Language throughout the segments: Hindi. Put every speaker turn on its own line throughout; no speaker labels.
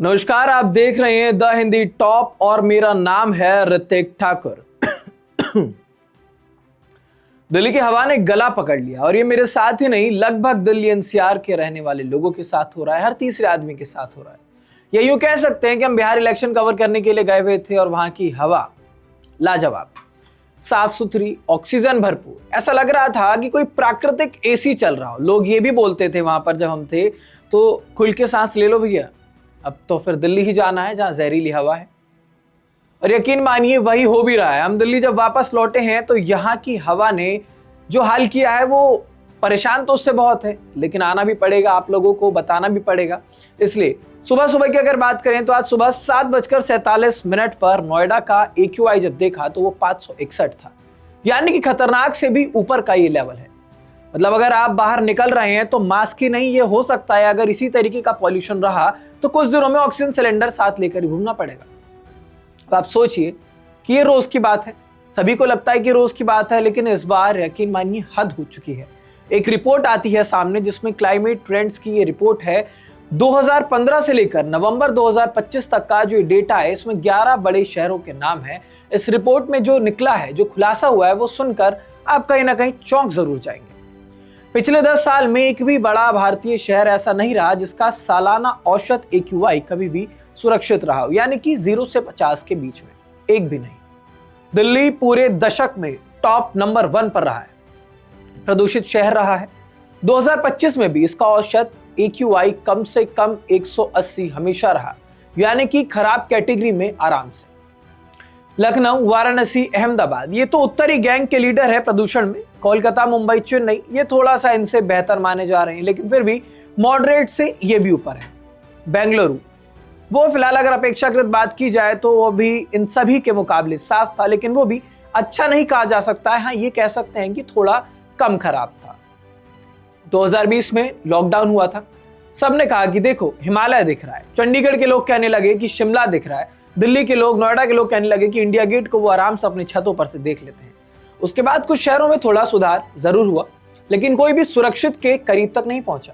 नमस्कार, आप देख रहे हैं द हिंदी टॉप और मेरा नाम है ऋतिक ठाकुर। दिल्ली की हवा ने गला पकड़ लिया और ये मेरे साथ ही नहीं, लगभग दिल्ली एनसीआर के रहने वाले लोगों के साथ हो रहा है, हर तीसरे आदमी के साथ हो रहा है। या यूं कह सकते हैं कि हम बिहार इलेक्शन कवर करने के लिए गए हुए थे और वहां की हवा लाजवाब, साफ सुथरी, ऑक्सीजन भरपूर, ऐसा लग रहा था कि कोई प्राकृतिक एसी चल रहा हो। लोग ये भी बोलते थे वहां पर जब हम थे, तो खुल के सांस ले लो भैया, अब तो फिर दिल्ली ही जाना है जहां जहरीली हवा है। और यकीन मानिए वही हो भी रहा है। हम दिल्ली जब वापस लौटे हैं तो यहाँ की हवा ने जो हाल किया है, वो परेशान तो उससे बहुत है, लेकिन आना भी पड़ेगा, आप लोगों को बताना भी पड़ेगा। इसलिए सुबह सुबह की अगर बात करें तो आज सुबह 7:47 पर नोएडा का AQI जब देखा तो वो 561 था, यानी कि खतरनाक से भी ऊपर का ये लेवल है। मतलब अगर आप बाहर निकल रहे हैं तो मास्क ही नहीं, ये हो सकता है अगर इसी तरीके का पॉल्यूशन रहा तो कुछ दिनों में ऑक्सीजन सिलेंडर साथ लेकर घूमना पड़ेगा। तो आप सोचिए कि ये रोज की बात है, सभी को लगता है कि रोज की बात है, लेकिन इस बार यकीन मानिए हद हो चुकी है। एक रिपोर्ट आती है सामने जिसमें क्लाइमेट ट्रेंड्स की ये रिपोर्ट है। 2015 से लेकर नवंबर 2025 तक का जो डेटा है, इसमें 11 बड़े शहरों के नाम है। इस रिपोर्ट में जो निकला है, जो खुलासा हुआ है, वो सुनकर आप कहीं ना कहीं चौंक जरूर जाएंगे। पिछले 10 साल में एक भी बड़ा भारतीय शहर ऐसा नहीं रहा जिसका सालाना औसत AQI कभी भी सुरक्षित रहा हो, यानी कि 0 से 50 के बीच में, एक भी नहीं। दिल्ली पूरे दशक में टॉप नंबर 1 पर रहा है, प्रदूषित शहर रहा है। 2025 में भी इसका औसत AQI कम से कम 180 हमेशा रहा, यानी कि खराब कैटेगरी में आराम से। लखनऊ, वाराणसी, अहमदाबाद, ये तो उत्तरी गैंग के लीडर है प्रदूषण में। कोलकाता, मुंबई, चेन्नई, ये थोड़ा सा इनसे बेहतर माने जा रहे हैं, लेकिन फिर भी मॉडरेट से ये भी ऊपर है। बेंगलुरु, वो फिलहाल अगर अपेक्षाकृत बात की जाए तो वो भी इन सभी के मुकाबले साफ था, लेकिन वो भी अच्छा नहीं कहा जा सकता है। हाँ, ये कह सकते हैं कि थोड़ा कम खराब था। 2020 में लॉकडाउन हुआ था, सबने कहा कि देखो हिमालय दिख रहा है। चंडीगढ़ के लोग कहने लगे कि शिमला दिख रहा है। दिल्ली के लोग, नोएडा के लोग कहने लगे कि इंडिया गेट को वो आराम से अपनी छतों पर से देख लेते हैं। उसके बाद कुछ शहरों में थोड़ा सुधार जरूर हुआ, लेकिन कोई भी सुरक्षित के करीब तक नहीं पहुंचा।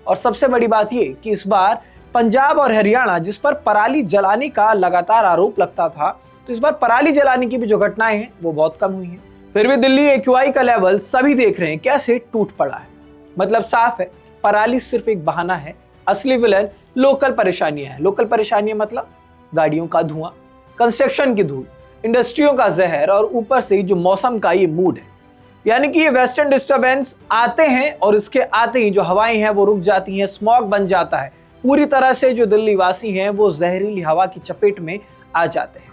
और सबसे बड़ी बात ये कि इस बार पंजाब और हरियाणा, जिस पर पराली जलाने का लगातार आरोप लगता था, तो इस बार पराली जलाने की भी जो घटनाएं हैं वो बहुत कम हुई हैं। फिर भी दिल्ली AQI का लेवल सभी देख रहे हैं कैसे टूट पड़ा है। मतलब साफ है, पराली सिर्फ एक बहाना है, असली विलन लोकल परेशानियां हैं। लोकल परेशानियां मतलब गाड़ियों का धुआं, कंस्ट्रक्शन की धूल, इंडस्ट्रियों का जहर, और ऊपर से जो मौसम का ये मूड है। यानी कि ये वेस्टर्न डिस्टरबेंस आते हैं और इसके आते ही जो हवाएं हैं वो रुक जाती हैं, स्मॉग बन जाता है। पूरी तरह से जो दिल्ली वासी हैं वो जहरीली हवा की चपेट में आ जाते हैं।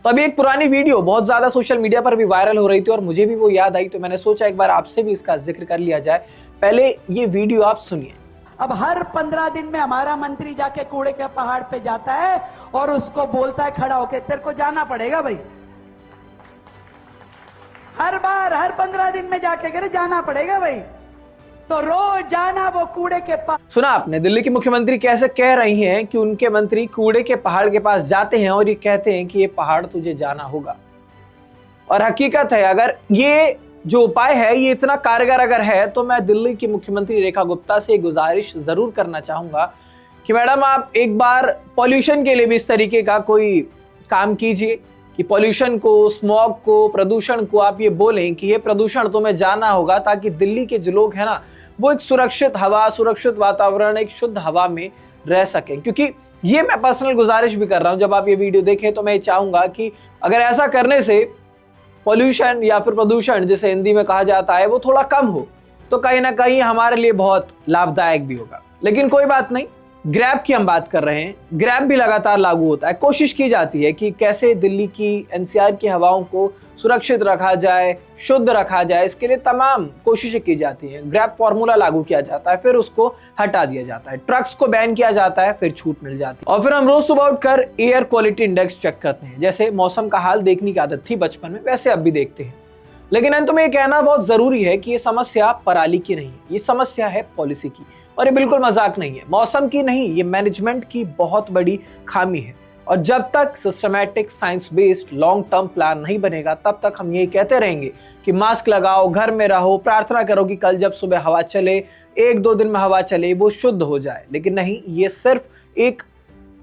तो अभी एक पुरानी वीडियो बहुत ज्यादा सोशल मीडिया पर भी वायरल हो रही थी और मुझे भी वो याद आई, तो मैंने सोचा एक बार आपसे भी इसका जिक्र कर लिया जाए। पहले ये वीडियो आप सुनिए।
अब हर 15 दिन में हमारा मंत्री जाके कूड़े के पहाड़ पे जाता है और उसको बोलता है खड़ा होके, तेरे को जाना पड़ेगा भाई। हर बार हर 15 दिन में जाके करे जाना पड़ेगा भाई, तो रोज जाना वो कूड़े के पास।
सुना आपने दिल्ली की मुख्यमंत्री कैसे कह रही हैं कि उनके मंत्री कूड़े के पहाड़ के पास जाते हैं और ये कहते हैं कि ये पहाड़ तुझे जाना होगा। और हकीकत है, अगर ये जो उपाय है ये इतना कारगर अगर है, तो मैं दिल्ली की मुख्यमंत्री रेखा गुप्ता से गुजारिश जरूर करना चाहूंगा कि मैडम आप एक बार पॉल्यूशन के लिए भी इस तरीके का कोई काम कीजिए कि पॉल्यूशन को, स्मॉग को, प्रदूषण को आप ये बोलें कि ये प्रदूषण तुम्हें जाना होगा, ताकि दिल्ली के जो लोग हैं ना वो एक सुरक्षित हवा, सुरक्षित वातावरण, एक शुद्ध हवा में रह सकें। क्योंकि ये मैं पर्सनल गुजारिश भी कर रहा हूं, जब आप ये वीडियो देखें तो मैं चाहूंगा कि अगर ऐसा करने से पॉल्यूशन या फिर प्रदूषण जिसे हिंदी में कहा जाता है वो थोड़ा कम हो, तो कहीं ना कहीं हमारे लिए बहुत लाभदायक भी होगा। लेकिन कोई बात नहीं, ग्रैब की हम बात कर रहे हैं, ग्रैब भी लगातार लागू होता है। कोशिश की जाती है कि कैसे दिल्ली की NCR की हवाओं को सुरक्षित रखा जाए, शुद्ध रखा जाए, इसके लिए तमाम कोशिशें की जाती हैं। ग्रैब फॉर्मूला लागू किया जाता है, फिर उसको हटा दिया जाता है। ट्रक्स को बैन किया जाता है, फिर छूट मिल जाती है। और फिर हम रोज सुबह उठकर एयर क्वालिटी इंडेक्स चेक करते हैं। जैसे मौसम का हाल देखने की आदत थी बचपन में, वैसे अब भी देखते हैं। लेकिन अंत में ये कहना बहुत जरूरी है कि ये समस्या पराली की नहीं, ये समस्या है पॉलिसी की। और ये बिल्कुल मजाक नहीं है, मौसम की नहीं, ये मैनेजमेंट की बहुत बड़ी खामी है। और जब तक systematic, science based long term plan नहीं बनेगा, तब तक हम ये कहते रहेंगे कि मास्क लगाओ, घर में रहो, प्रार्थना करो कि कल जब सुबह हवा चले, 1-2 दिन में हवा चले, वो शुद्ध हो जाए। लेकिन नहीं, ये सिर्फ एक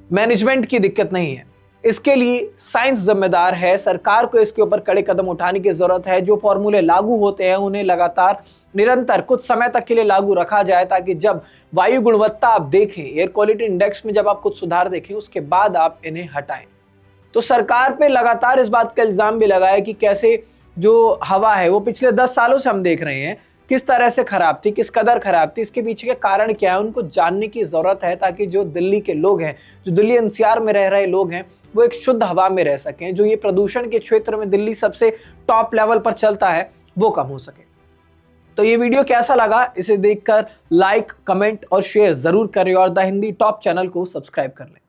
मैनेजमेंट की दिक्कत नहीं है। इसके लिए साइंस जिम्मेदार है। सरकार को इसके ऊपर कड़े कदम उठाने की जरूरत है। जो फॉर्मूले लागू होते हैं उन्हें लगातार निरंतर कुछ समय तक के लिए लागू रखा जाए, ताकि जब वायु गुणवत्ता आप देखें, एयर क्वालिटी इंडेक्स में जब आप कुछ सुधार देखें, उसके बाद आप इन्हें हटाएं। तो सरकार पे लगातार इस बात का इल्जाम भी लगा है कि कैसे जो हवा है वो पिछले 10 सालों से हम देख रहे हैं किस तरह से खराब थी, किस कदर खराब थी। इसके पीछे के कारण क्या है उनको जानने की जरूरत है, ताकि जो दिल्ली के लोग हैं, जो दिल्ली एनसीआर में रह रहे लोग हैं, वो एक शुद्ध हवा में रह सकें। जो ये प्रदूषण के क्षेत्र में दिल्ली सबसे टॉप लेवल पर चलता है, वो कम हो सके। तो ये वीडियो कैसा लगा, इसे देखकर लाइक, कमेंट और शेयर जरूर करें और द हिंदी टॉप चैनल को सब्सक्राइब कर लें।